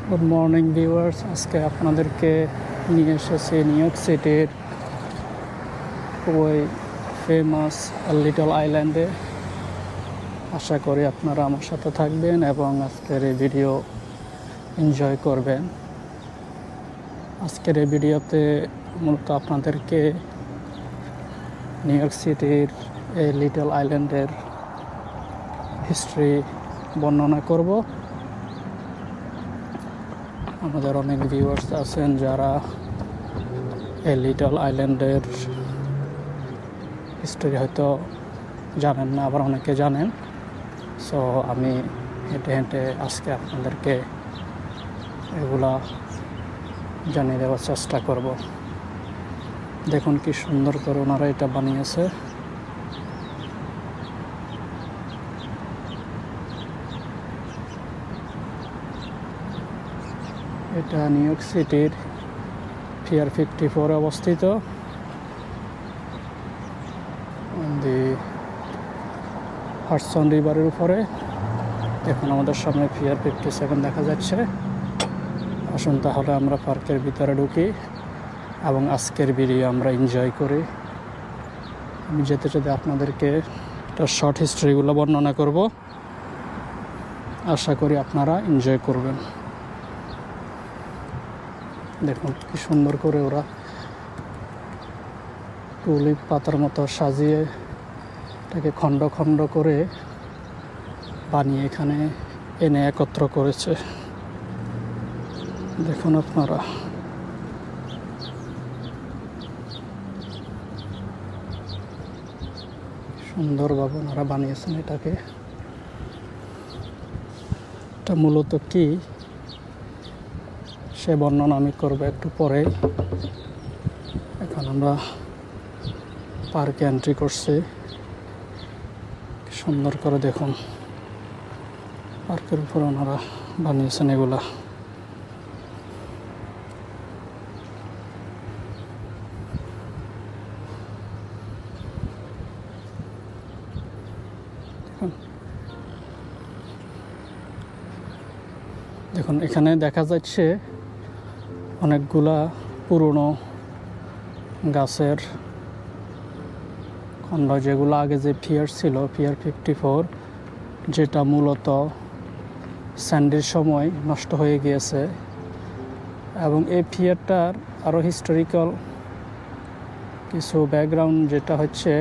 Good morning viewers, আজকে আপনাদেরকে নিয়ে এসেছি নিউ ইয়র্ক সিটির ওই ফেমাস লিটল আইল্যান্ডে। আশা করি আপনারা আমার সাথে থাকবেন এবং আজকের এই ভিডিও এনজয় করবেন। আজকের এই ভিডিওতে মূলত আপনাদেরকে নিউ ইয়র্ক সিটির এই লিটল আইল্যান্ডের হিস্ট্রি বর্ণনা করব। আমাদের অনেক ভিউয়ার্স আছেন যারা এই লিটল আইল্যান্ডের হিস্ট্রি হয়তো জানেন না, আবার অনেকে জানেন। সো আমি হেঁটে হেঁটে আজকে আপনাদেরকে এগুলা জানিয়ে দেওয়ার চেষ্টা করব। দেখুন কি সুন্দর করে ওনারা এটা বানিয়েছে। এটা নিউ ইয়র্ক সিটির পিয়ার 54 অবস্থিত। দি হাডসন রিভারের উপরে। এখন আমাদের সামনে পিয়ার 57 দেখা যাচ্ছে। আসুন তাহলে আমরা পার্কের ভিতরে ঢুকি এবং আজকের ভিডিও আমরা এনজয় করি। আমি যেতে যেতে আপনাদেরকে একটা শর্ট হিস্ট্রিগুলো বর্ণনা করব। আশা করি আপনারা এনজয় করবেন। দেখুন কি সুন্দর করে ওরা টুলিপ পাতার মতো সাজিয়ে এটাকে খণ্ড খণ্ড করে বানিয়ে এখানে এনে একত্র করেছে। দেখুন আপনারা সুন্দরভাবে ওনারা বানিয়েছেন এটাকে। এটা মূলত কি সে বর্ণনা আমি করবো একটু পরে। এখন আমরা পার্কে এন্ট্রি করছি। সুন্দর করে দেখুন পার্কের উপরে ওনারা বানিয়েছেন এগুলা। দেখুন এখানে দেখা যাচ্ছে অনেকগুলা পুরনো গাছের খণ্ড, যেগুলো আগে যে পিয়ার ছিল, পিয়ার 54, যেটা মূলত স্যান্ডির সময় নষ্ট হয়ে গিয়েছে। এবং এই পিয়ারটার আরও হিস্টোরিক্যাল কিছু ব্যাকগ্রাউন্ড, যেটা হচ্ছে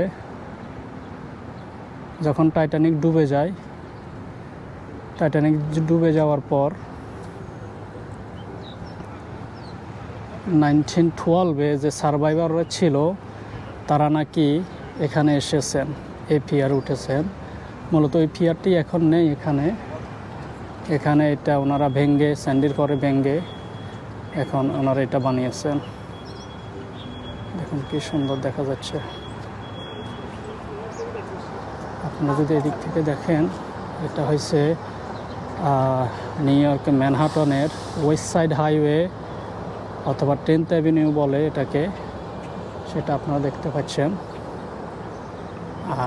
যখন টাইটানিক ডুবে যায়, টাইটানিক ডুবে যাওয়ার পর 1912-এ যে সার্ভাইভাররা ছিল তারা নাকি এখানে এসেছেন, এই পিয়ার উঠেছেন। মূলত ওই পিয়ারটি এখন নেই এখানে। এখানে এটা ওনারা ভেঙ্গে, স্যান্ডির পরে ভেঙ্গে এখন ওনারা এটা বানিয়েছেন। দেখুন কি সুন্দর দেখা যাচ্ছে। আপনারা যদি এদিক থেকে দেখেন, এটা হয়েছে নিউ ইয়র্ক ম্যানহাটনের ওয়েস্ট সাইড হাইওয়ে অথবা 10th অ্যাভিনিউ বলে এটাকে, সেটা আপনারা দেখতে পাচ্ছেন।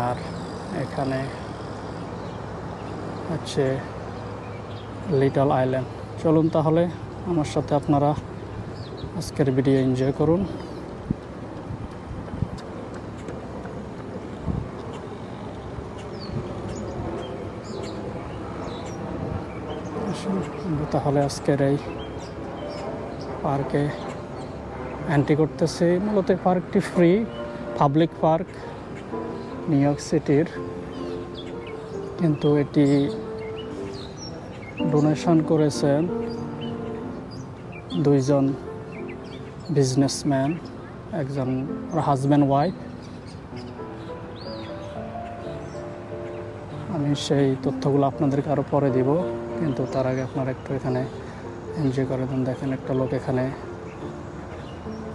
আর এখানে হচ্ছে লিটল আইল্যান্ড। চলুন তাহলে আমার সাথে আপনারা আজকের ভিডিও এনজয় করুন। তাহলে আজকের এই পার্কে এন্ট্রি করতেছি। মূলত এই পার্কটি free public park new York সিটির, কিন্তু এটি ডোনেশন করেছেন দুইজন বিজনেসম্যান, একজন হাজব্যান্ড ওয়াইফ। আমি সেই তথ্যগুলো আপনাদেরকে আরও পরে দিব, কিন্তু তার আগে আপনারা একটু এখানে এনজয় করে দেন। দেখেন একটা লোক এখানে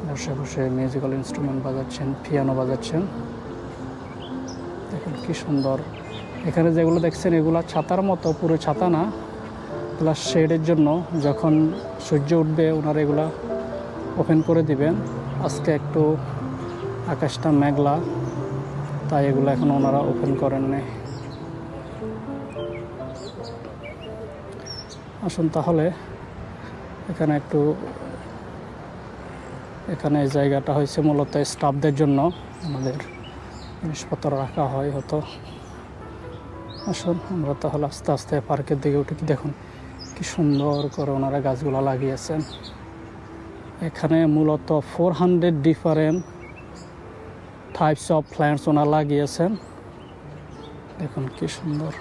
বসে বসে মিউজিক্যাল ইনস্ট্রুমেন্ট বাজাচ্ছেন, পিয়ানো বাজাচ্ছেন। দেখুন কি সুন্দর। এখানে যেগুলো দেখছেন এগুলো ছাতার মতো, পুরো ছাতা না, এগুলো শেডের জন্য। যখন সূর্য উঠবে ওনারা এগুলা ওপেন করে দিবেন। আজকে একটু আকাশটা মেঘলা, তাই এগুলো এখন ওনারা ওপেন করেন নাই। আসুন তাহলে এখানে একটু এখানে এই জায়গাটা হয়েছে মূলত স্টাফদের জন্য, আমাদের জিনিসপত্র রাখা হয় হতো। আসুন আমরা তাহলে আস্তে আস্তে পার্কের দিকে উঠে। কি দেখুন কি সুন্দর করে ওনারা গাছগুলো লাগিয়েছেন। এখানে মূলত 400 ডিফারেন্ট টাইপস অফ প্ল্যান্টস ওনারা লাগিয়েছেন। দেখুন কি সুন্দর।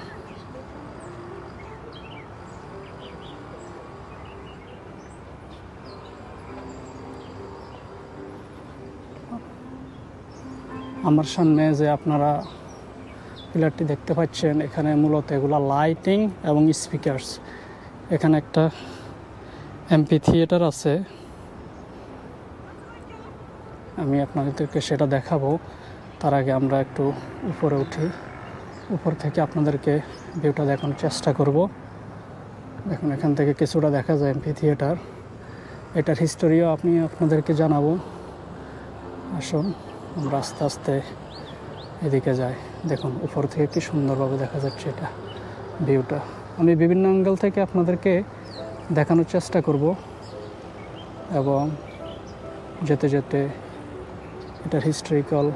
আমার সামনে যে আপনারা পিলারটি দেখতে পাচ্ছেন, এখানে মূলত এগুলা লাইটিং এবং স্পিকারস। এখানে একটা এমপি থিয়েটার আছে, আমি আপনাদেরকে সেটা দেখাবো। তার আগে আমরা একটু উপরে উঠি, উপর থেকে আপনাদেরকে ভিউটা দেখানোর চেষ্টা করব। দেখুন এখান থেকে কিছুটা দেখা যায় এমপি থিয়েটার। এটার হিস্টোরিও আমি আপনাদেরকে জানাবো। আসুন আমরা আস্তে আস্তে এদিকে যাই। দেখুন উপর থেকে কি সুন্দরভাবে দেখা যাচ্ছে এটা ভিউটা। আমি বিভিন্ন অ্যাঙ্গেল থেকে আপনাদেরকে দেখানোর চেষ্টা করব এবং যেতে যেতে এটার হিস্টোরিক্যাল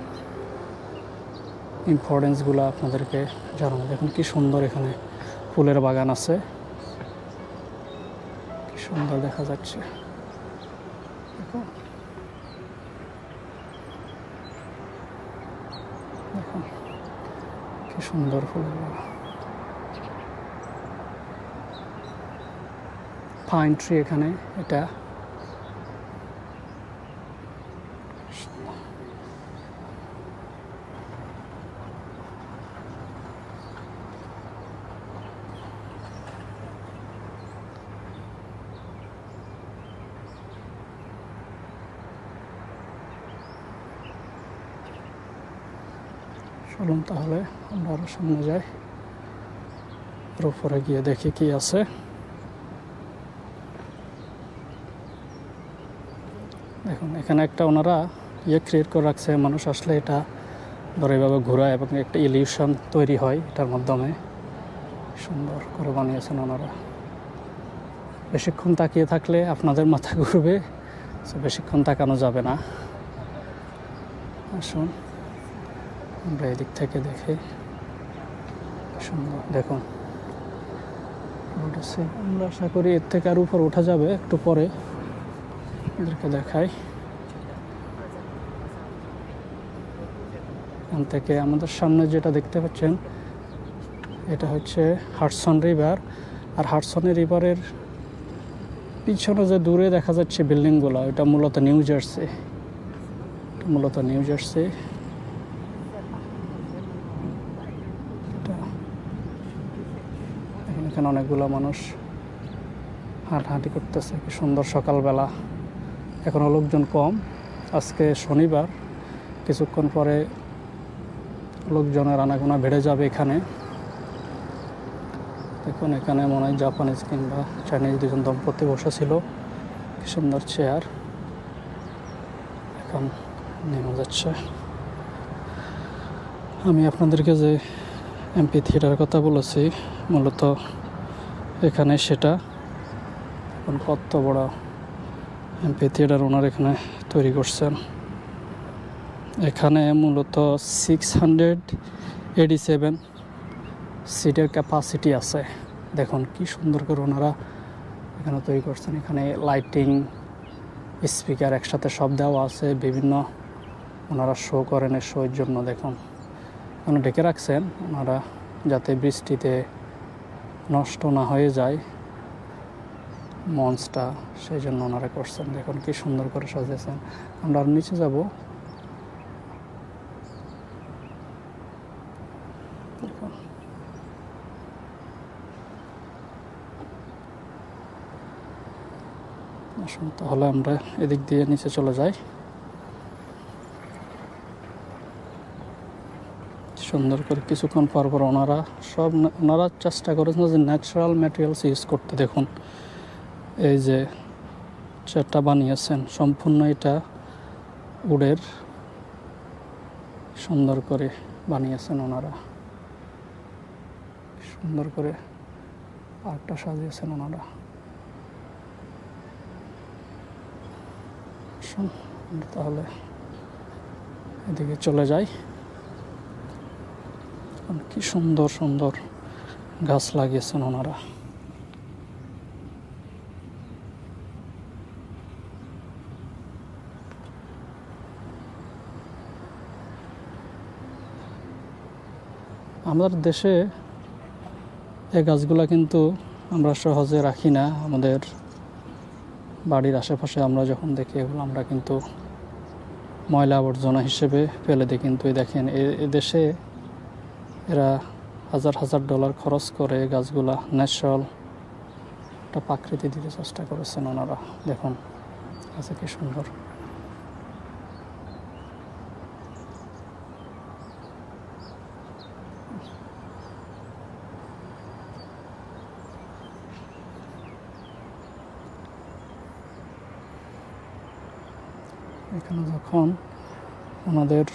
ইম্পর্টেন্সগুলো আপনাদেরকে জানাবো। দেখুন কি সুন্দর, এখানে ফুলের বাগান আছে, কি সুন্দর দেখা যাচ্ছে। দেখুন দেখুন কি সুন্দর ফুলের বাগান। পাইন ট্রি এখানে, এটা চলুন তাহলে আমরা আরো সামনে যাই, আর উপরে গিয়ে দেখি কি আছে। দেখুন এখানে একটা ওনারা ক্রিয়েট করে রাখছে, মানুষ আসলে এটা ধরে এভাবে ঘোরায় এবং একটা ইলিউশন তৈরি হয় এটার মাধ্যমে। সুন্দর করে বানিয়েছেন ওনারা। বেশিক্ষণ তাকিয়ে থাকলে আপনাদের মাথা ঘুরবে, বেশিক্ষণ তাকানো যাবে না। আসুন আমরা এদিক থেকে দেখি, সুন্দর দেখুন। আমরা আশা করি এর থেকে আর উপর ওঠা যাবে একটু পরে, এদেরকে দেখাই। এখান থেকে আমাদের সামনে যেটা দেখতে পাচ্ছেন, এটা হচ্ছে হাডসন রিভার। আর হাডসন রিভারের পিছনে যে দূরে দেখা যাচ্ছে বিল্ডিংগুলো, এটা মূলত নিউ জার্সি, এখানে অনেকগুলো মানুষ হাঁটাহাঁটি করতেছে, কি সুন্দর সকালবেলা। এখনও লোকজন কম, আজকে শনিবার, কিছুক্ষণ পরে লোকজনের আনাগোনা বেড়ে যাবে এখানে। দেখুন এখানে মনে হয় জাপানিজ কিংবা চাইনিজ দুজন দম্পতি বসেছিল, কি সুন্দর চেয়ার। এখন নেমে যাচ্ছে। আমি আপনাদেরকে যে এমপি থিয়েটারের কথা বলেছি, মূলত এখানে সেটা। এখন কত বড় এমপি থিয়েটার ওনার এখানে তৈরি করছেন। এখানে মূলত 687 সিটের ক্যাপাসিটি আছে। দেখুন কি সুন্দর করে ওনারা এখানে তৈরি করছেন। এখানে লাইটিং, স্পিকার একসাথে সব দেওয়া আছে। বিভিন্ন ওনারা শো করেন, এই শোয়ের জন্য দেখুন ওখানে ডেকে রাখছেন ওনারা, যাতে বৃষ্টিতে নষ্ট না হয়ে যায় মঞ্চটা, সেই জন্য ওনারা করছেন। দেখুন কি সুন্দর করে সাজিয়েছেন। আমরা আর নিচে যাব। আসুন তাহলে আমরা এদিক দিয়ে নিচে চলে যাই। সুন্দর করে কিছুক্ষণ পর ওনারা চেষ্টা করেছেন যে ন্যাচারাল ম্যাটেরিয়ালস ইউজ করতে। দেখুন এই যে চেয়ারটা বানিয়েছেন, সম্পূর্ণ এটা উডের, সুন্দর করে বানিয়েছেন ওনারা, সুন্দর করে পার্কটা সাজিয়েছেন ওনারা। আসুন তাহলে এদিকে চলে যাই। কি সুন্দর সুন্দর গাছ লাগিয়েছেন ওনারা। আমাদের দেশে এই গাছগুলা কিন্তু আমরা সহজে রাখি না। আমাদের বাড়ির আশেপাশে আমরা যখন দেখি এগুলো আমরা কিন্তু ময়লা আবর্জনা হিসেবে ফেলে দিই। কিন্তু দেখেন এ দেশে এরা হাজার হাজার ডলার খরচ করে গাছগুলা ন্যাচারাল একটা প্রাকৃতি দিতে চেষ্টা করেছেন ওনারা। দেখুন গাছে কি সুন্দর। এখানে যখন ওনাদের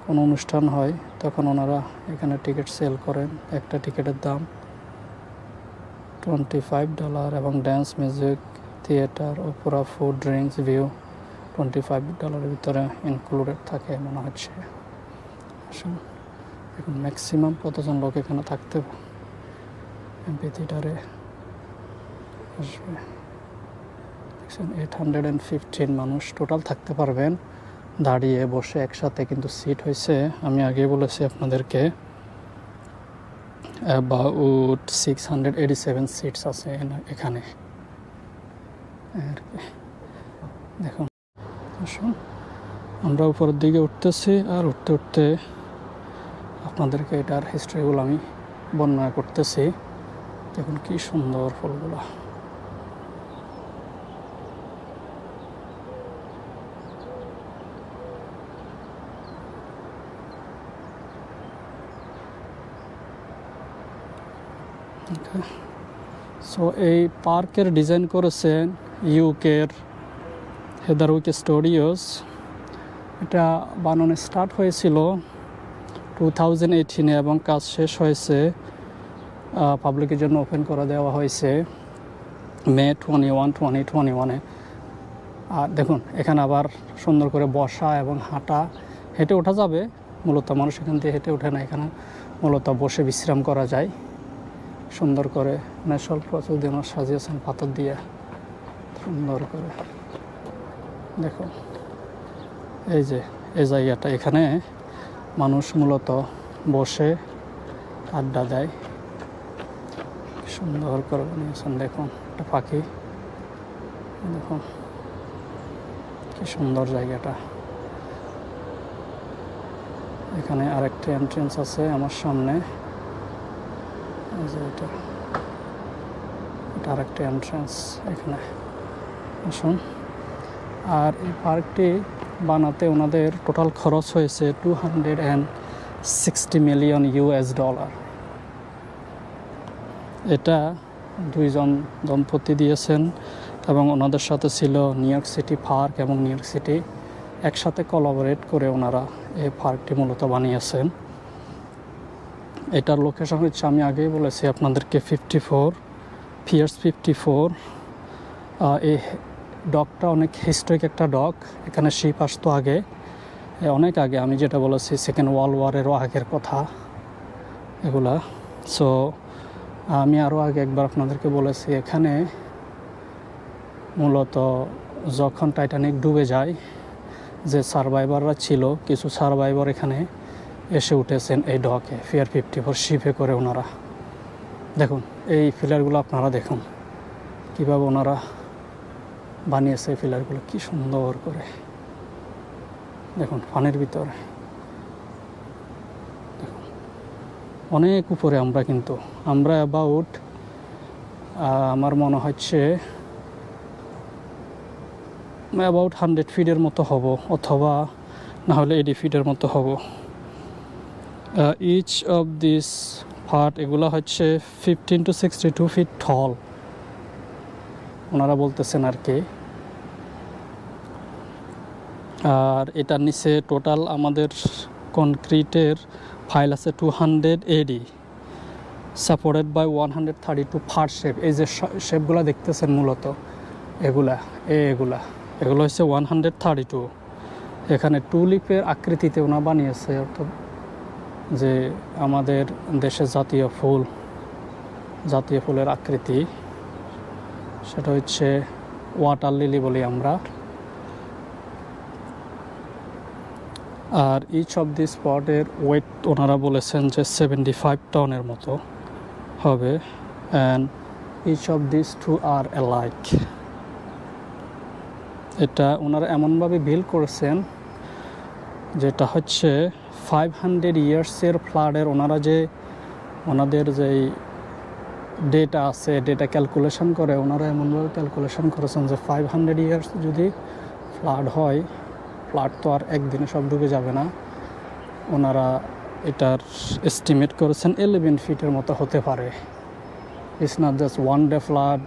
কোনো অনুষ্ঠান হয় তখন ওনারা এখানে টিকিট সেল করেন। একটা টিকিটের দাম $25 এবং dance, music, theatre, Opera, food, drinks, view $25 ভিতরে ইনক্লুডেড থাকে মনে হচ্ছে। আসুন এখন ম্যাক্সিমাম কতজন লোক এখানে থাকতে এমপি থিয়েটারে আসবে? 815 মানুষ টোটাল থাকতে পারবেন দাঁড়িয়ে বসে একসাথে। কিন্তু সিট হয়েছে, আমি আগে বলেছি আপনাদেরকে, অ্যাবাউট 687 সিটস আছে এখানে আর কি। দেখুন আসুন আমরা উপরের দিকে উঠতেছি, আর উঠতে উঠতে আপনাদেরকে এটার হিস্ট্রিগুলো আমি বর্ণনা করতেছি। দেখুন কি সুন্দর ফুলগুলো। সো এই পার্কের ডিজাইন করেছেন ইউকের হেদারউইক স্টুডিওস। এটা বানানো স্টার্ট হয়েছিল 2018 এবং কাজ শেষ হয়েছে, পাবলিকের জন্য ওপেন করে দেওয়া হয়েছে মে 21, 2021-এ। আর দেখুন এখানে আবার সুন্দর করে বসা এবং হাঁটা, হেঁটে ওঠা যাবে। মূলত মানুষ এখান থেকে হেঁটে ওঠে না, এখানে মূলত বসে বিশ্রাম করা যায়। সুন্দর করে ন্যাচারাল প্রচুর দিন সাজিয়েছেন পাথর দিয়ে সুন্দর করে। দেখুন এই যে এই জায়গাটা, এখানে মানুষ মূলত বসে আড্ডা দেয়। সুন্দর করে বানিয়েছেন। দেখুন একটা পাখি, দেখুন কি সুন্দর জায়গাটা। এখানে আরেকটা এন্ট্রেন্স আছে আমার সামনে, এটা আরেকটা এন্ট্রেন্স এখানে। আসুন আর এই পার্কটি বানাতে ওনাদের টোটাল খরচ হয়েছে $260 মিলিয়ন। এটা দুইজন দম্পতি দিয়েছেন এবং ওনাদের সাথে ছিল নিউ ইয়র্ক সিটি পার্ক এবং নিউ ইয়র্ক সিটি একসাথে কোলাবোরেট করে ওনারা এই পার্কটি মূলত বানিয়েছেন। এটার লোকেশন হচ্ছে, আমি আগেই বলেছি আপনাদেরকে, 54 পিয়ার্স 54। এই ডকটা অনেক হিস্ট্রিক একটা ডক। এখানে শিপ আসতো আগে, অনেক আগে, আমি যেটা বলেছি সেকেন্ড ওয়ার্ল্ড ওয়ারেরও আগের কথা এগুলা। সো আমি আরও আগে একবার আপনাদেরকে বলেছি, এখানে মূলত যখন টাইটানিক ডুবে যায়, যে সার্ভাইভাররা ছিল, কিছু সার্ভাইভার এখানে এসে উঠেছেন এই ডকে, পিয়ার 54 শিপে করে ওনারা। দেখুন এই পিলারগুলো আপনারা দেখুন কীভাবে ওনারা বানিয়েছে এই পিলারগুলো, কি সুন্দর করে। দেখুন পানির ভিতরে, দেখুন অনেক উপরে আমরা অ্যাবাউট আমার মনে হচ্ছে অ্যাবাউট 100 ফিটের মতো হব, অথবা না হলে 80 ফিটের মতো হব। ইচ অফ দিস পার্ট, এগুলো হচ্ছে 15 to 62 ফিট টল ওনারা বলতেছেন আর কি। আর এটার নিচে টোটাল আমাদের কনক্রিটের ফাইল আছে 280, সাপোর্টেড বাই 132 ফার শেপ। এই যে শেপগুলো দেখতেছেন মূলত এগুলা এগুলো হচ্ছে 132। এখানে টুলিপের আকৃতিতে ওনা বানিয়েছে, অর্থাৎ যে আমাদের দেশের জাতীয় ফুলের আকৃতি, সেটা হচ্ছে ওয়াটার লিলি বলি আমরা। আর ইচ অফ দি স্পটের ওয়েট ওনারা বলেছেন যে 75 টনের মতো হবে। And each of this two are alike. এটা ওনারা এমনভাবে বিল্ড করেছেন যেটা হচ্ছে 500 ইয়ার্সের ফ্লাডের ওনারা যে ওনাদের যেই ডেটা আছে, ডেটা ক্যালকুলেশন করে ওনারা এমনভাবে ক্যালকুলেশন করেছেন যে 500 ইয়ার্স যদি ফ্লাড হয়, ফ্লাড তো আর একদিনে সব ডুবে যাবে না, ওনারা এটার এস্টিমেট করেছেন 11 ফিটের মতো হতে পারে। It's not just one day flood,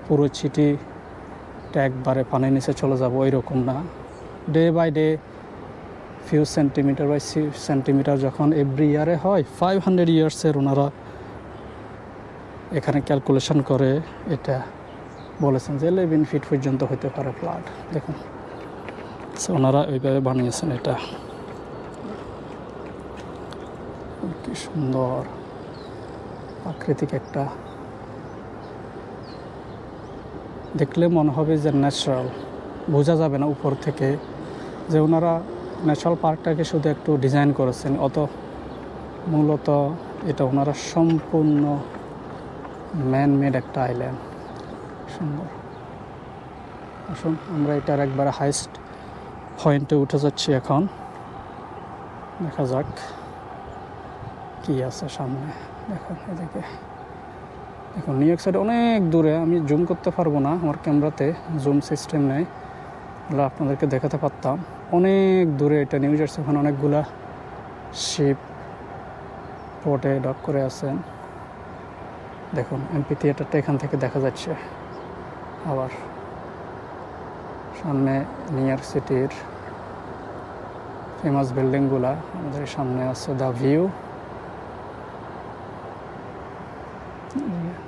পুরো সিটিটা একবারে পানির নিচে চলে যাবো ওইরকম না। Day by day few centimetre by centimetre যখন এভরি ইয়ারে হয়, 500 ইয়ার্সের ওনারা এখানে ক্যালকুলেশন করে এটা বলেছেন যে 11 ফিট পর্যন্ত হতে পারে ফ্লাড। দেখুন ওনারা ওইভাবে বানিয়েছেন। এটা কি সুন্দর প্রাকৃতিক একটা, দেখলে মনে হবে যে ন্যাচারাল, বোঝা যাবে না উপর থেকে যে ওনারা ন্যাচারাল পার্কটাকে শুধু একটু ডিজাইন করেছেন, অত মূলত এটা ওনারা সম্পূর্ণ ম্যান মেড একটা আইল্যান্ড। সুন্দর। আসুন আমরা এটার একবারে হাইস্ট পয়েন্টে উঠে যাচ্ছি এখন, দেখা যাক কি আছে সামনে। দেখুন এদিকে দেখুন নিউ ইয়র্ক সাইড অনেক দূরে, আমি জুম করতে পারবো না, আমার ক্যামেরাতে জুম সিস্টেম নেই, তাহলে আপনাদেরকে দেখাতে পারতাম। অনেক দূরে এটা নিউ জার্সি, ওখানে অনেকগুলা শিপ পোর্টে ডক করে আছেন। দেখুন এমপি থিয়েটারটা এখান থেকে দেখা যাচ্ছে। আবার সামনে নিউ ইয়র্ক সিটির ফেমাস বিল্ডিংগুলা আমাদের সামনে আছে, দ্য ভিউ।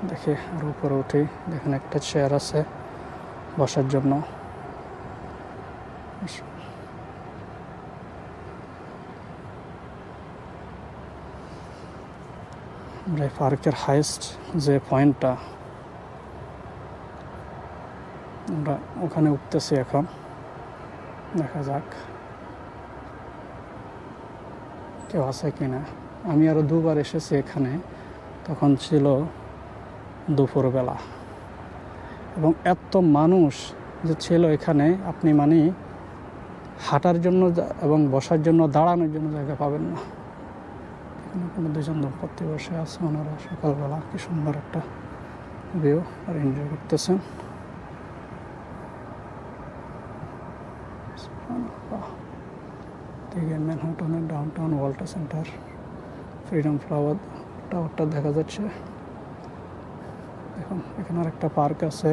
দেখে আর উপরে উঠি, দেখেন একটা চেয়ার আছে বসার জন্য। আমরা পার্কের হাইস্ট যে পয়েন্টটা, আমরা ওখানে উঠতেছি এখন, দেখা যাক কেউ আছে কিনা। আমি আরও দুবার এসেছি এখানে, তখন ছিল দুপুরবেলা এবং এত মানুষ যে ছিল এখানে, আপনি মানে হাঁটার জন্য এবং বসার জন্য, দাঁড়ানোর জন্য জায়গা পাবেন না। এখানে কোনো দুজন দম্পতি বসে আছে, ওনারা সকালবেলা কি সুন্দর একটা ভিউ আর এনজয় করতেছেন। থেকে ম্যানহাটনের downtown world center freedom flower টাওয়ারটা দেখা যাচ্ছে। দেখুন এখানে আর একটা পার্ক আছে,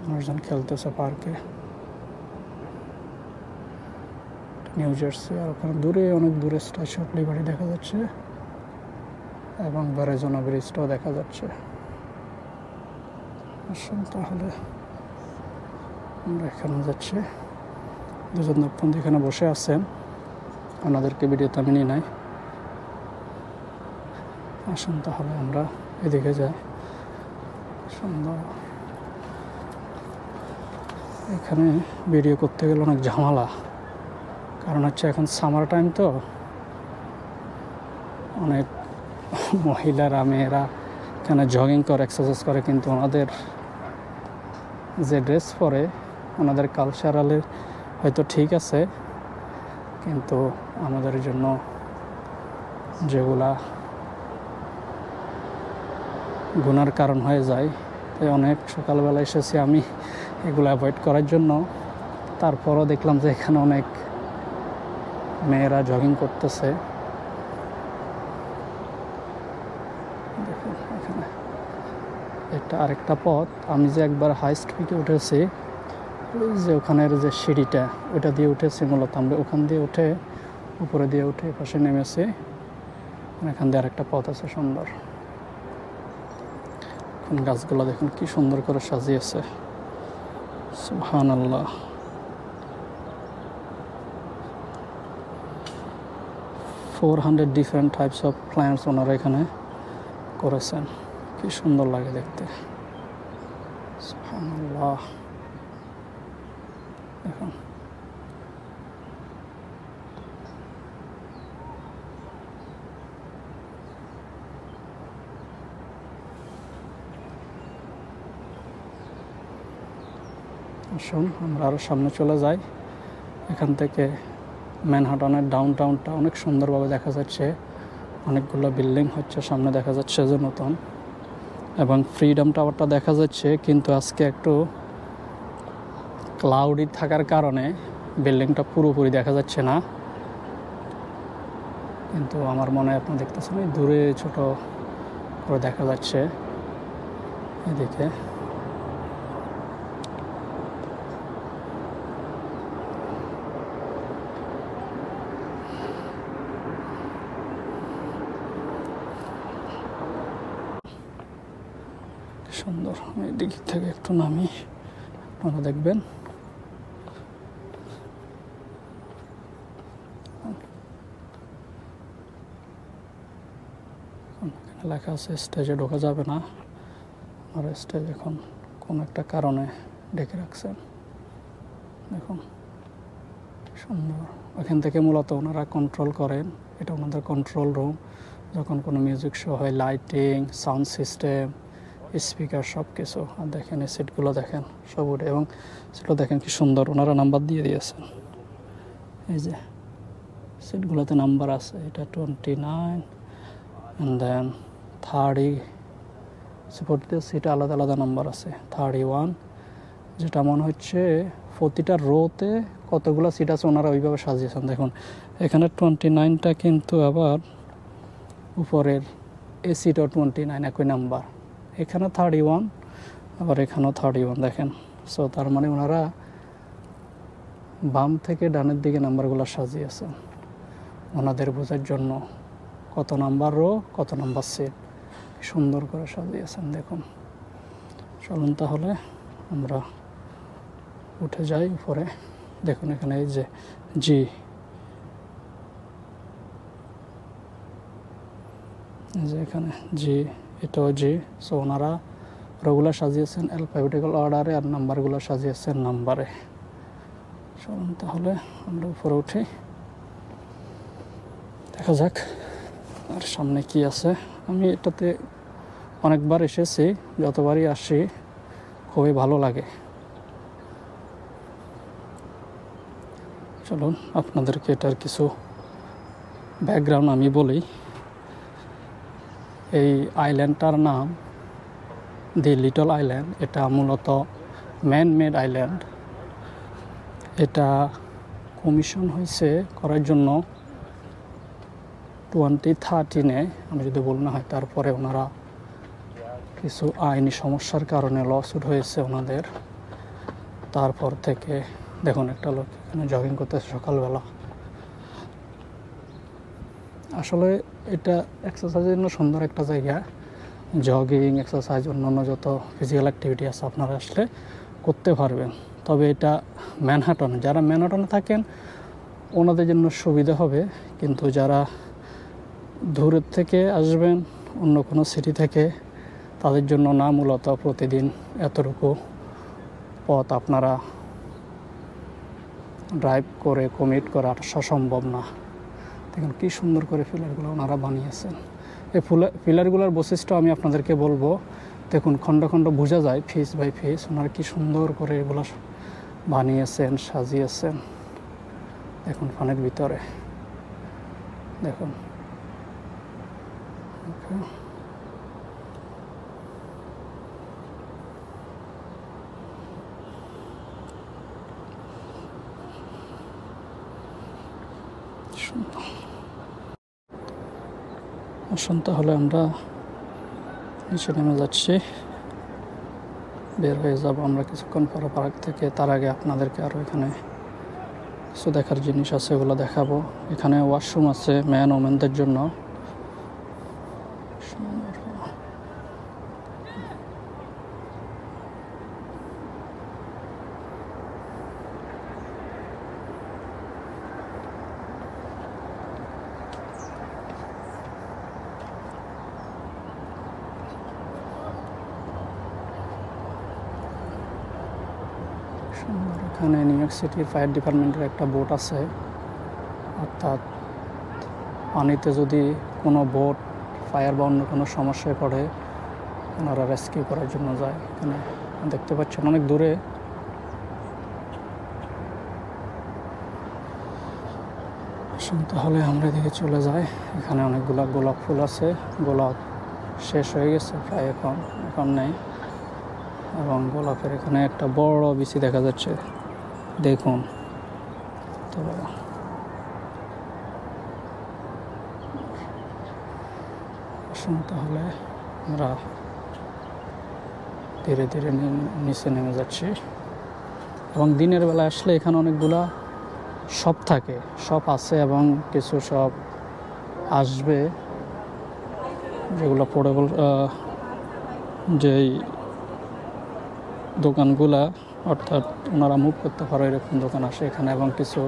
মানুষজন খেলতেছে পার্কে, নিউ জার্সি। আর ওখানে দূরে অনেক দূরে স্ট্যাচু অফ লিবার্টি দেখা যাচ্ছে এবং ভেরাজোনা ব্রিজটাও দেখা যাচ্ছে। আসুন তাহলে আমরা এখানে যাচ্ছি। দুজন দম্পতি এখানে বসে আছেন, ওনাদেরকে ভিডিওতে আমি নিয়ে নাই। আসুন তাহলে আমরা এদিকে যাই। সুন্দর। এখানে ভিডিও করতে গেলে অনেক ঝামেলা, কারণ হচ্ছে এখন সামার টাইম তো, অনেক মহিলারা মেয়েরা এখানে জগিং করে, এক্সারসাইজ করে, কিন্তু ওনাদের যে ড্রেস পরে ওনাদের কালচারালে হয়তো ঠিক আছে, কিন্তু আমাদের জন্য যেগুলা গুনার কারণ হয়ে যায়, তাই অনেক সকালবেলা এসেছি আমি এগুলো অ্যাভয়েড করার জন্য। তারপরও দেখলাম যে এখানে অনেক মেয়েরা জগিং করতেছে। দেখুন এখানে এটা আরেকটা পথ। আমি যে একবার হাইস্ট পিকে উঠেছি, ওই যে ওখানের যে সিঁড়িটা, ওটা দিয়ে উঠেছি মূলত। আমরা ওখান দিয়ে উঠে উপরে দিয়ে উঠে পাশে নেমেছি। এখান দিয়ে আরেকটা পথ আছে সুন্দর। এখন গাছগুলো দেখুন কি সুন্দর করে সাজিয়েছে, সুবহানাল্লাহ। ডিফারেন্ট টাইপস অফ প্ল্যান্টস ওনারা এখানে করেছেন। কি সুন্দর লাগে দেখতে। সুবহানাল্লাহ। দেখুন আসুন আমরা আরও সামনে চলে যাই। এখান থেকে ম্যানহাটনের ডাউনটাউনটা অনেক সুন্দরভাবে দেখা যাচ্ছে। অনেকগুলো বিল্ডিং হচ্ছে সামনে দেখা যাচ্ছে যে নতুন, এবং ফ্রিডম টাওয়ারটা দেখা যাচ্ছে, কিন্তু আজকে একটু ক্লাউডি থাকার কারণে বিল্ডিংটা পুরোপুরি দেখা যাচ্ছে না। কিন্তু আমার মনে হয় আপনি দেখতেছেন দূরে ছোট করে দেখা যাচ্ছে এদিকে। সুন্দর। এই দিক থেকে একটু নামি, আপনারা দেখবেন। লেখা আছে স্টেজে ঢোকা যাবে না, আর স্টেজ এখন কোন একটা কারণে ডেকে রাখছেন। দেখুন সুন্দর। ওখান থেকে মূলত ওনারা কন্ট্রোল করেন। এটা ওনাদের কন্ট্রোল রুম। যখন কোনো মিউজিক শো হয়, লাইটিং, সাউন্ড সিস্টেম, স্পিকার সব কিছু। আর দেখেন এই সিটগুলো দেখেন সব উঠে, এবং সেটা দেখেন কি সুন্দর ওনারা নাম্বার দিয়ে দিয়েছেন। এই যে সিটগুলোতে নাম্বার আছে, এটা 29 অ্যান্ড দেন 30। প্রতিটা সিটে আলাদা আলাদা নাম্বার আছে। 31, যেটা মনে হচ্ছে প্রতিটা রোতে কতগুলো সিট আছে ওনারা ওইভাবে সাজিয়েছেন। দেখুন এখানে 29টা, কিন্তু আবার উপরের এ সিটও 29 একই নাম্বার। এখানে 31, আবার এখানেও 31 দেখেন। সো তার মানে ওনারা বাম থেকে ডানের দিকে নাম্বারগুলো সাজিয়েছেন ওনাদের বোঝার জন্য, কত নাম্বার রো কত নাম্বার সিট সুন্দর করে সাজিয়েছেন। দেখুন চলুন তাহলে আমরা উঠে যাই উপরে। দেখুন এখানে এই যে জি, এই যে এখানে জি, এটাও জি। সো ওনারা রোগুলো সাজিয়েছেন অ্যালফাবেটিক্যাল অর্ডারে, আর নাম্বারগুলো সাজিয়েছেন নাম্বারে। চলুন তাহলে আমরা উপরে উঠি, দেখা যাক আর সামনে কি আছে। আমি এটাতে অনেকবার এসেছি, যতবারই আসি খুবই ভালো লাগে। চলুন আপনাদেরকে এটার কিছু ব্যাকগ্রাউন্ড আমি বলি। এই আইল্যান্ডটার নাম দি লিটল আইল্যান্ড। এটা মূলত ম্যান মেড আইল্যান্ড। এটা কমিশন হয়েছে করার জন্য 2013-এ, আমি যদি ভুল না হয়। তারপরে ওনারা কিছু আইনি সমস্যার কারণে লসুট হয়েছে ওনাদের। তারপর থেকে দেখুন একটা লোক এখানে জগিং করতেছে সকালবেলা। আসলে এটা এক্সারসাইজের জন্য সুন্দর একটা জায়গা। জগিং, এক্সারসাইজ, অন্যান্য যত ফিজিক্যাল অ্যাক্টিভিটি আছে আপনারা আসলে করতে পারবেন। তবে এটা ম্যানহাটনে, যারা ম্যানহাটনে থাকেন ওনাদের জন্য সুবিধা হবে, কিন্তু যারা দূরের থেকে আসবেন অন্য কোনো সিটি থেকে তাদের জন্য না। মূলত প্রতিদিন এতটুকু পথ আপনারা ড্রাইভ করে কমিট করা আসা সম্ভব না। দেখুন কী সুন্দর করে পিলারগুলো ওনারা বানিয়েছেন। এই পিলারগুলোর বৈশিষ্ট্য আমি আপনাদেরকে বলবো। দেখুন খণ্ড খণ্ড বোঝা যায় ফিস বাই ফিস ওনারা কী সুন্দর করে এগুলো বানিয়েছেন, সাজিয়েছেন। দেখুন পানির ভিতরে দেখুন। আসুন তাহলে আমরা নিচে নেমে যাচ্ছি, বের হয়ে যাব আমরা কিছুক্ষণ পরে পার্ক থেকে। তার আগে আপনাদেরকে আরও এখানে কিছু দেখার জিনিস আছে, ওগুলো দেখাবো। এখানে ওয়াশরুম আছে ম্যান ওমেনদের জন্য। সুন্দর। এখানে নিউ ইয়র্ক সিটির ফায়ার ডিপার্টমেন্টের একটা বোট আছে, অর্থাৎ পানিতে যদি কোনো বোট ফায়ার বা অন্য কোনো সমস্যায় পড়ে ওনারা রেস্কিউ করার জন্য যায়। এখানে দেখতে পাচ্ছেন অনেক দূরে। তাহলে আমরা এদিকে চলে যাই। এখানে অনেকগুলা গোলাপ ফুল আছে, গোলাপ শেষ হয়ে গেছে প্রায়, এখন নেই। এবং গোলাপের এখানে একটা বড় বিচি দেখা যাচ্ছে, দেখুন তো। তাহলে আমরা ধীরে ধীরে নিচে নেমে যাচ্ছি। এবং দিনের বেলা আসলে এখানে অনেকগুলা শপ থাকে, শপ আছে এবং কিছু শপ আসবে যেগুলো পোর্টেবল, যেই দোকানগুলা অর্থাৎ ওনারা মুভ করতে পারে এরকম দোকান আসে এখানে। এবং কিছু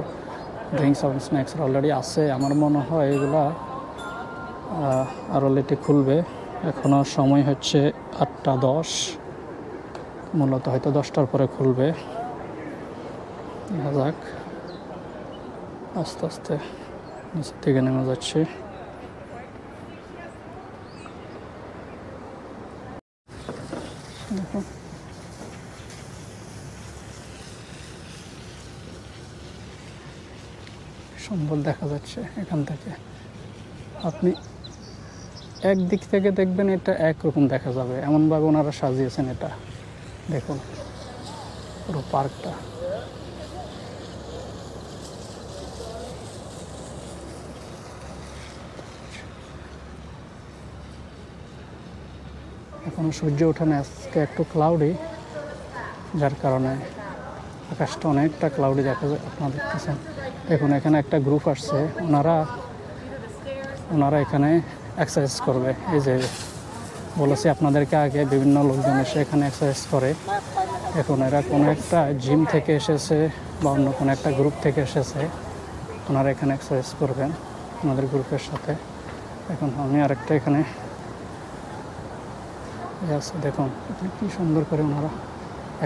ড্রিঙ্কস এবং স্ন্যাক্স অলরেডি আছে। আমার মনে হয় এগুলা আরও লেটে খুলবে। এখনও সময় হচ্ছে 8:10, মূলত হয়তো 10টার পরে খুলবে। দেখা যাক। আস্তে আস্তে নিচের থেকে নেমে যাচ্ছি। দেখুন সুন্দর দেখা যাচ্ছে এখান থেকে। আপনি একদিক থেকে দেখবেন এটা একরকম দেখা যাবে, এমনভাবে ওনারা সাজিয়েছেন এটা। দেখুন পুরো পার্কটা। এখনো সূর্য ওঠে না, আজকে একটু ক্লাউডি, যার কারণে আকাশটা অনেকটা ক্লাউডি দেখা যায়। আপনারা দেখতেছেন। দেখুন এখানে একটা গ্রুপ আসছে, ওনারা এখানে এক্সারসাইজ করবে। এই যে বলেছি আপনাদেরকে আগে, বিভিন্ন লোকজন এসে এখানে এক্সারসাইজ করে। এখন এরা কোনো একটা জিম থেকে এসেছে বা অন্য কোনো একটা গ্রুপ থেকে এসেছে, ওনারা এখানে এক্সারসাইজ করবেন আমাদের গ্রুপের সাথে। এখন আমি আরেকটা এখানে আছে, দেখুন কি সুন্দর করে ওনারা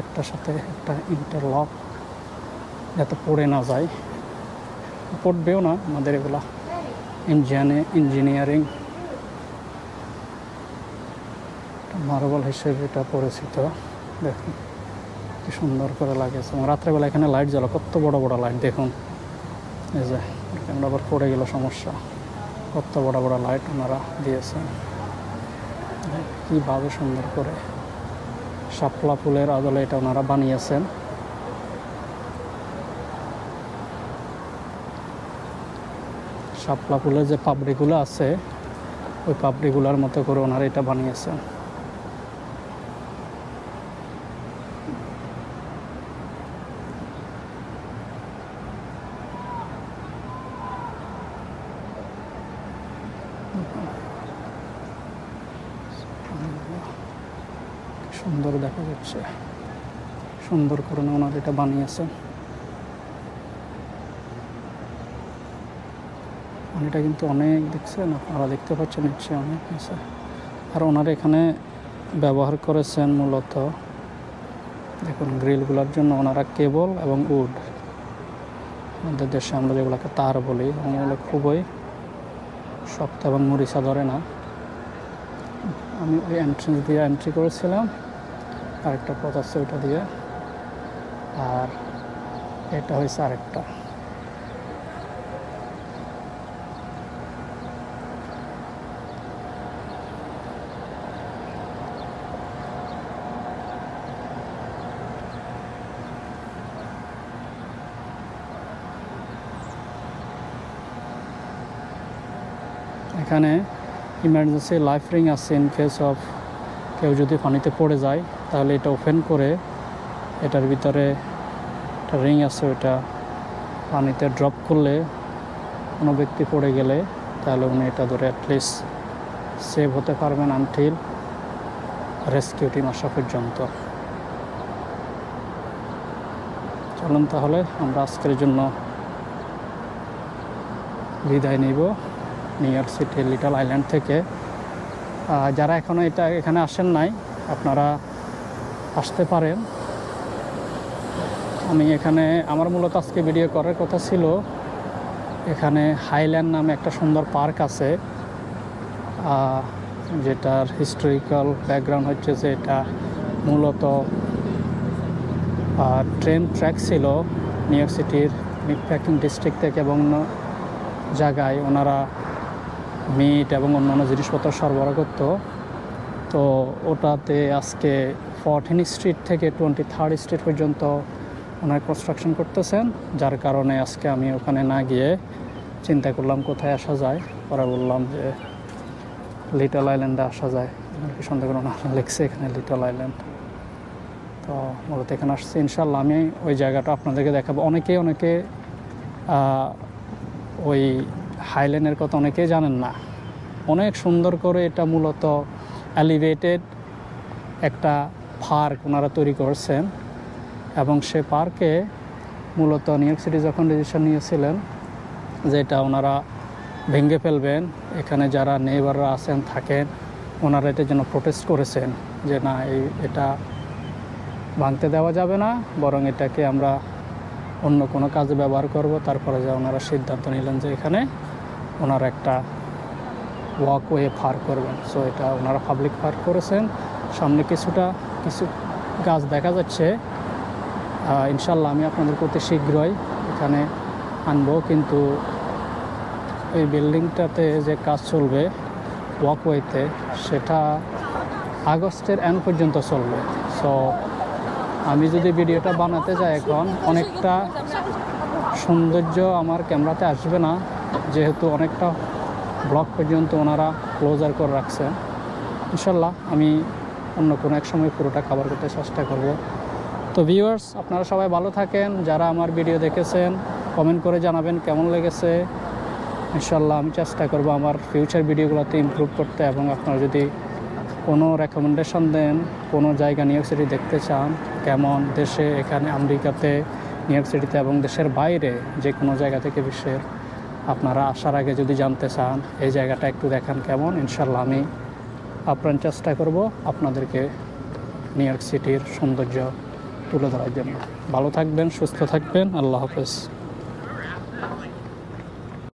একটার সাথে একটা ইন্টারলক, যাতে পড়ে না যায়। পড়বেও না, আমাদের এগুলা ইঞ্জিনিয়ারিং মার্বেল হিসেবে এটা পরিচিত। দেখুন কি সুন্দর করে লাগিয়েছে। এবং রাত্রেবেলা এখানে লাইট জ্বালা, কত বড় বড় লাইট দেখুন। এই যে ক্যামেরা আবার পড়ে গেল, সমস্যা। কত বড় বড় লাইট ওনারা দিয়েছেন, কীভাবে সুন্দর করে শাপলা ফুলের আদলে এটা ওনারা বানিয়েছেন। শাপলা ফুলের যে পাপড়িগুলো আছে, ওই পাপড়িগুলোর মতো করে ওনারা এটা বানিয়েছেন। সুন্দর দেখা যাচ্ছে, সুন্দর করে ওনারা এটা বানিয়েছেন। পানিটা কিন্তু অনেক, দেখছেন আপনারা, দেখতে পাচ্ছেন নিশ্চয়ই অনেক আছে। আর ওনারা এখানে ব্যবহার করেছেন মূলত, দেখুন গ্রিলগুলোর জন্য ওনারা কেবল এবং উড, আমাদের দেশে আমরা যেগুলোকে তার বলি, ওগুলো খুবই শক্ত এবং মরিচা ধরে না। আমি ওই এন্ট্রেন্স দিয়ে এন্ট্রি করেছিলাম, আরেকটা পথ আছে ওইটা দিয়ে, আর এটা হয়েছে আরেকটা। এখানে ইমার্জেন্সি লাইফ রিং আছে, ইন কেস অফ কেউ যদি পানিতে পড়ে যায়, তাহলে এটা ওপেন করে এটার ভিতরে একটা রিং আছে, ওইটা পানিতে ড্রপ করলে কোনো ব্যক্তি পড়ে গেলে তাহলে উনি এটা ধরে অ্যাটলিস্ট সেভ হতে পারবেন আনটিল রেস্কিউ টিম আসা পর্যন্ত। চলুন তাহলে আমরা আজকের জন্য বিদায় নিব নিউ ইয়র্ক সিটির লিটল আইল্যান্ড থেকে। যারা এখনও এখানে আসেন নাই, আপনারা আসতে পারেন। আমি এখানে আমার মূলত আজকে ভিডিও করার কথা ছিল, এখানে হাইল্যান্ড নামে একটা সুন্দর পার্ক আছে, যেটার হিস্টোরিক্যাল ব্যাকগ্রাউন্ড হচ্ছে যে এটা মূলত ট্রেন ট্র্যাক ছিল নিউ ইয়র্ক সিটির মিটপ্যাকিং ডিস্ট্রিক্ট থেকে এবং অন্য জায়গায় ওনারা মিট এবং অন্যান্য জিনিসপত্র সরবরাহ করতো। তো ওটাতে আজকে 14 স্ট্রিট থেকে 23 স্ট্রিট পর্যন্ত ওনারা কনস্ট্রাকশন করতেছেন, যার কারণে আজকে আমি ওখানে না গিয়ে চিন্তা করলাম কোথায় আসা যায়। পরে বললাম যে লিটল আইল্যান্ডে আসা যায়, কি সন্দেহ করো না লেখছে এখানে লিটল আইল্যান্ড। তো মূলত এখানে আসছি, ইনশাল্লাহ আমি ওই জায়গাটা আপনাদেরকে দেখাবো। অনেকে ওই হাইল্যান্ডের কথা অনেকেই জানেন না, অনেক সুন্দর করে এটা মূলত এলিভেটেড একটা পার্ক ওনারা তৈরি করছেন এবং সে পার্কে মূলত নিউ ইয়র্ক সিটি যখন রেজিস্ট্রেশন নিয়েছিলেন যে এটা ওনারা ভেঙে ফেলবেন, এখানে যারা নেইবাররা আছেন থাকেন ওনারা এটার জন্য প্রোটেস্ট করেছেন যে না এটা ভাঙতে দেওয়া যাবে না, বরং এটাকে আমরা অন্য কোনো কাজে ব্যবহার করব। তারপরে যে ওনারা সিদ্ধান্ত নিলেন যে এখানে ওনারা একটা ওয়াকওয়ে পার্ক করবেন। সো এটা ওনারা পাবলিক পার্ক করেছেন। সামনে কিছু গাছ দেখা যাচ্ছে, ইনশাল্লাহ আমি আপনাদের প্রতি শীঘ্রই এখানে আনবো। কিন্তু এই বিল্ডিংটাতে যে কাজ চলবে ওয়াকওয়েতে, সেটা আগস্টের এন্ড পর্যন্ত চলবে। সো আমি যদি ভিডিওটা বানাতে যাই এখন অনেকটা সৌন্দর্য আমার ক্যামেরাতে আসবে না, যেহেতু অনেকটা ব্লক পর্যন্ত ওনারা ক্লোজার করে রাখছেন। ইনশাল্লাহ আমি অন্য কোনো এক সময় পুরোটা কভার করতে চেষ্টা করব। তো ভিউয়ার্স, আপনারা সবাই ভালো থাকেন। যারা আমার ভিডিও দেখেছেন কমেন্ট করে জানাবেন কেমন লেগেছে। ইনশাল্লাহ আমি চেষ্টা করব আমার ফিউচার ভিডিওগুলোতে ইমপ্রুভ করতে, এবং আপনারা যদি কোনো রেকমেন্ডেশন দেন, কোনো জায়গা নিউ ইয়র্ক সিটি দেখতে চান কেমন, দেশে এখানে আমেরিকাতে নিউ ইয়র্ক সিটিতে এবং দেশের বাইরে যে কোনো জায়গা থেকে বিশ্বের, আপনারা আসার আগে যদি জানতে চান এই জায়গাটা একটু দেখান কেমন, ইনশাল্লাহ আমি আপ্রাণ চেষ্টা করব আপনাদেরকে নিউ ইয়র্ক সিটির সৌন্দর্য তুলে ধরার জন্য। ভালো থাকবেন, সুস্থ থাকবেন, আল্লাহ হাফেজ।